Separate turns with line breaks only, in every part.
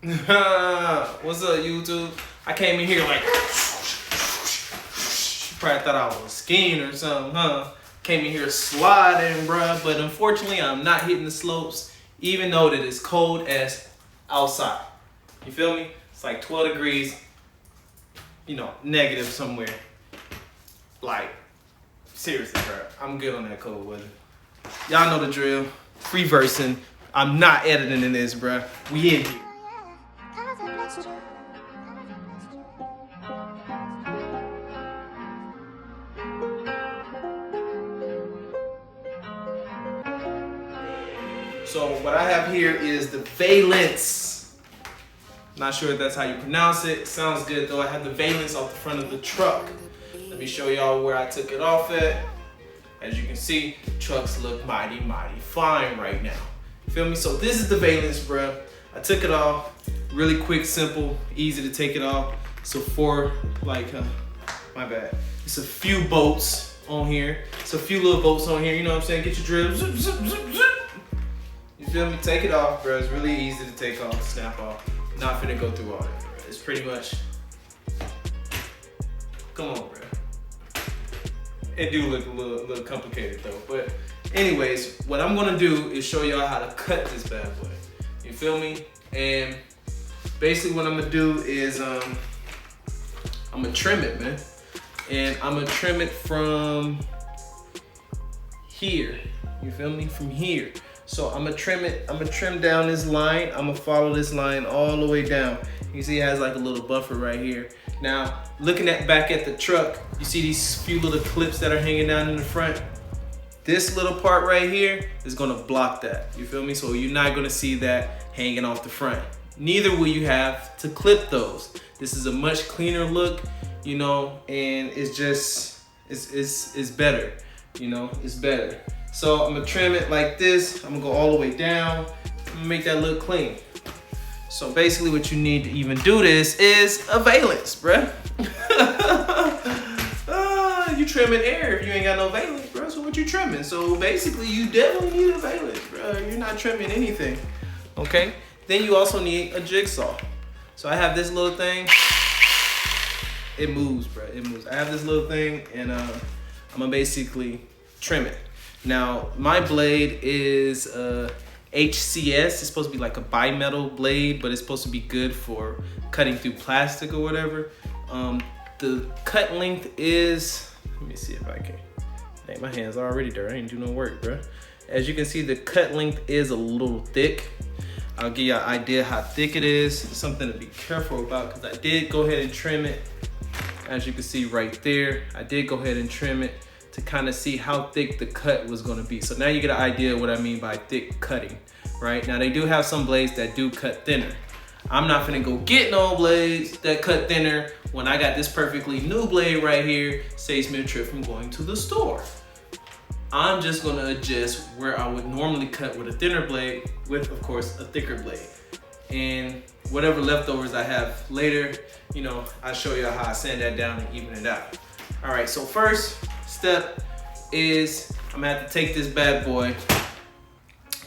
What's up, YouTube? I came in here like, you probably thought I was skiing or something, huh? Came in here sliding, bruh, but unfortunately I'm not hitting the slopes, even though that it's cold as outside. You feel me? It's like 12 degrees, you know, negative somewhere. Like, seriously, bruh, I'm good on that cold weather. Y'all know the drill. Free versing. I'm not editing in this, bruh. We in here. So what I have here is the Valence. Not sure if that's how you pronounce it. Sounds good though. I have the Valence off the front of the truck. Let me show y'all where I took it off at. As you can see, trucks look mighty fine right now. Feel me? So this is the Valence, bruh. I took it off. Really quick, simple, easy to take it off. So my bad. It's a few bolts on here. It's a few little bolts on here. You know what I'm saying? Get your drill. Zip, zip, zip, zip. You feel me? Take it off, bro. It's really easy to take off, snap off. Not finna go through all that, bro. It's pretty much, come on, bro. It do look a little complicated though. But anyways, what I'm gonna do is show y'all how to cut this bad boy. You feel me? And basically what I'm gonna do is I'm gonna trim it, man. And I'm gonna trim it from here. You feel me? From here. So I'm gonna trim it, I'm gonna trim down this line. I'm gonna follow this line all the way down. You see it has like a little buffer right here. Now, looking back at the truck, you see these few little clips that are hanging down in the front? This little part right here is gonna block that, you feel me? So you're not gonna see that hanging off the front. Neither will you have to clip those. This is a much cleaner look, you know, and it's just, it's better, you know, it's better. So I'm gonna trim it like this. I'm gonna go all the way down. I'm gonna make that look clean. So basically what you need to even do this is a valence, bruh. You trimming air if you ain't got no valence, bruh. So what you trimming? So basically you definitely need a valence, bruh. You're not trimming anything, okay? Then you also need a jigsaw. So I have this little thing. It moves, bruh, it moves. I have this little thing and I'm gonna basically trim it. Now, my blade is HCS. It's supposed to be like a bimetal blade, but it's supposed to be good for cutting through plastic or whatever. The cut length is, let me see if I can. Dang, my hands are already dirty. I ain't do no work, bro. As you can see, the cut length is a little thick. I'll give you an idea how thick it is. It's something to be careful about because I did go ahead and trim it. As you can see right there, I did go ahead and trim it to kind of see how thick the cut was gonna be. So now you get an idea of what I mean by thick cutting, right? Now they do have some blades that do cut thinner. I'm not gonna go get no blades that cut thinner when I got this perfectly new blade right here, saves me a trip from going to the store. I'm just gonna adjust where I would normally cut with a thinner blade with, of course, a thicker blade. And whatever leftovers I have later, you know, I'll show you how I sand that down and even it out. All right, so first step is I'm gonna have to take this bad boy,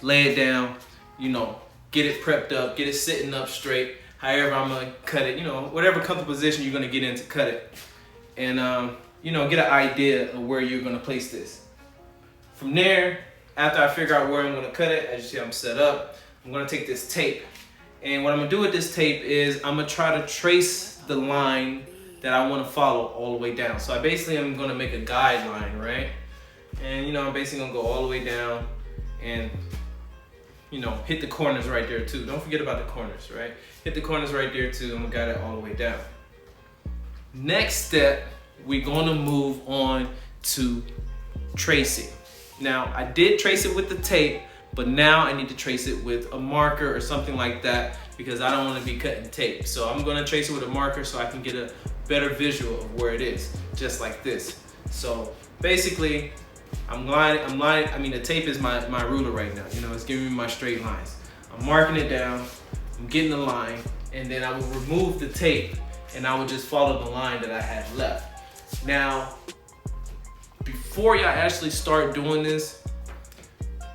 lay it down, you know, get it prepped up, get it sitting up straight, however I'm gonna cut it, you know, whatever comfortable position you're gonna get in to cut it. And, you know, get an idea of where you're gonna place this. From there, after I figure out where I'm gonna cut it, as you see I'm set up, I'm gonna take this tape. And what I'm gonna do with this tape is I'm gonna try to trace the line that I want to follow all the way down. So I basically am going to make a guideline, right? And you know, I'm basically going to go all the way down and, you know, hit the corners right there too. Don't forget about the corners, right? Hit the corners right there too. I'm going to guide it all the way down. Next step, we're going to move on to tracing. Now, I did trace it with the tape, but now I need to trace it with a marker or something like that because I don't want to be cutting tape. So I'm going to trace it with a marker so I can get a better visual of where it is, just like this. So basically, the tape is my ruler right now. You know, it's giving me my straight lines. I'm marking it down, I'm getting the line, and then I will remove the tape and I will just follow the line that I had left. Now, before y'all actually start doing this,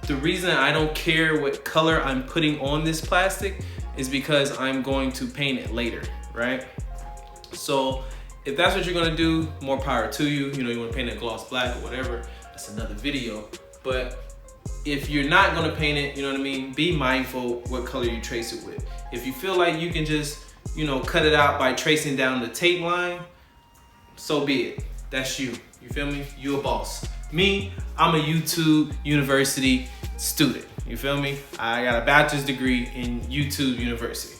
the reason I don't care what color I'm putting on this plastic is because I'm going to paint it later, right? So if that's what you're gonna do, more power to you. You know, you wanna paint it gloss black or whatever, that's another video. But if you're not gonna paint it, you know what I mean, be mindful what color you trace it with. If you feel like you can just, you know, cut it out by tracing down the tape line, so be it. That's you. You feel me? You a boss. Me, I'm a YouTube University student. You feel me? I got a bachelor's degree in YouTube University.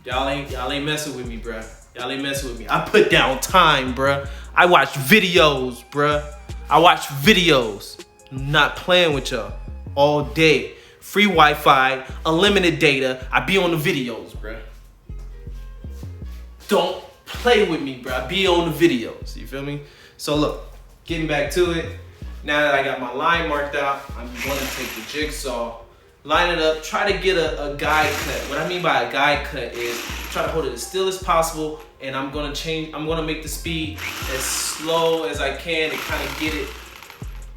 Y'all ain't messing with me, bruh. Y'all ain't messing with me. I put down time, bruh. I watch videos, bruh. I watch videos. I'm not playing with y'all all day. Free Wi-Fi, unlimited data. I be on the videos, bruh. Don't play with me, bruh. I be on the videos. You feel me? So look, getting back to it. Now that I got my line marked out, I'm gonna take the jigsaw, line it up, try to get a guide cut. What I mean by a guide cut is try to hold it as still as possible, and I'm gonna make the speed as slow as I can to kind of get it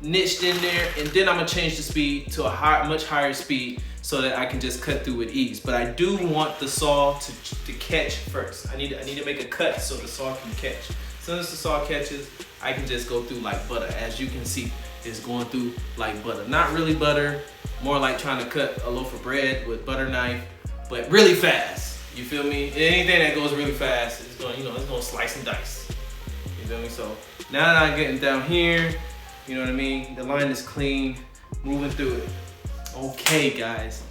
niched in there, and then I'm gonna change the speed to a much higher speed so that I can just cut through with ease. But I do want the saw to catch first. I need to make a cut so the saw can catch. As soon as the saw catches, I can just go through like butter. As you can see, it's going through like butter. Not really butter, more like trying to cut a loaf of bread with butter knife, but really fast. You feel me? Anything that goes really fast, it's going, you know, it's gonna slice and dice. You feel me? So now that I'm getting down here, you know what I mean? The line is clean, moving through it. Okay, guys.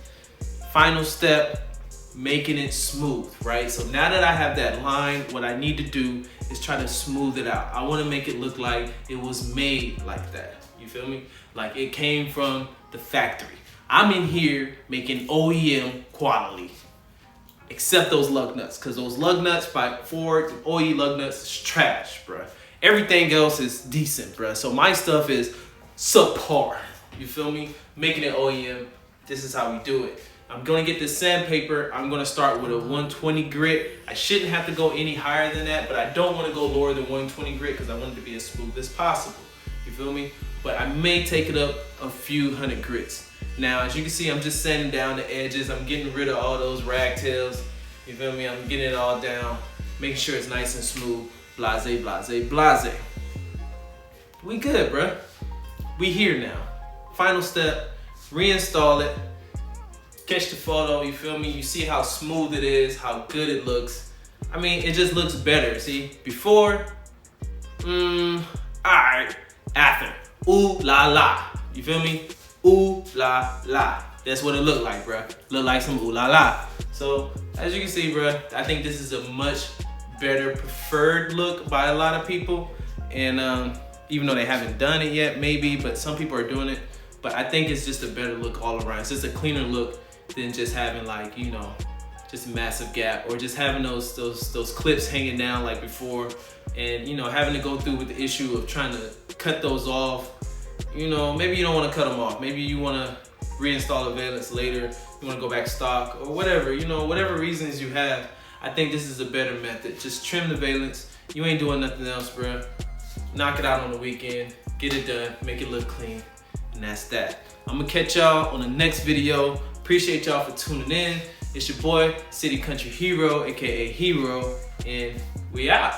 Final step, making it smooth, right? So now that I have that line, what I need to do is try to smooth it out. I want to make it look like it was made like that. You feel me? Like it came from the factory. I'm in here making OEM quality. Except those lug nuts, because those lug nuts by Ford and OE lug nuts is trash, bruh. Everything else is decent, bruh. So my stuff is subpar. You feel me? Making it OEM, this is how we do it. I'm gonna get this sandpaper. I'm gonna start with a 120 grit. I shouldn't have to go any higher than that, but I don't wanna go lower than 120 grit because I want it to be as smooth as possible. You feel me? But I may take it up a few hundred grits. Now, as you can see, I'm just sanding down the edges. I'm getting rid of all those ragtails. You feel me? I'm getting it all down, making sure it's nice and smooth. Blase, blase, blase. We good, bruh. We here now. Final step, reinstall it. Catch the photo, you feel me? You see how smooth it is, how good it looks. I mean, it just looks better, see? Before, alright. After, ooh la la. You feel me? Ooh la la. That's what it looked like, bruh. Look like some ooh la la. So, as you can see, bruh, I think this is a much better preferred look by a lot of people. And even though they haven't done it yet, maybe, but some people are doing it. But I think it's just a better look all around. It's just a cleaner look than just having like, you know, just a massive gap, or just having those clips hanging down like before, and you know, having to go through with the issue of trying to cut those off. You know, maybe you don't want to cut them off. Maybe you want to reinstall a Valence later. You want to go back stock or whatever. You know, whatever reasons you have. I think this is a better method. Just trim the Valence. You ain't doing nothing else, bruh. Knock it out on the weekend. Get it done. Make it look clean. And that's that. I'm gonna catch y'all on the next video. Appreciate y'all for tuning in. It's your boy, City Country Hero, aka Hero, and we out.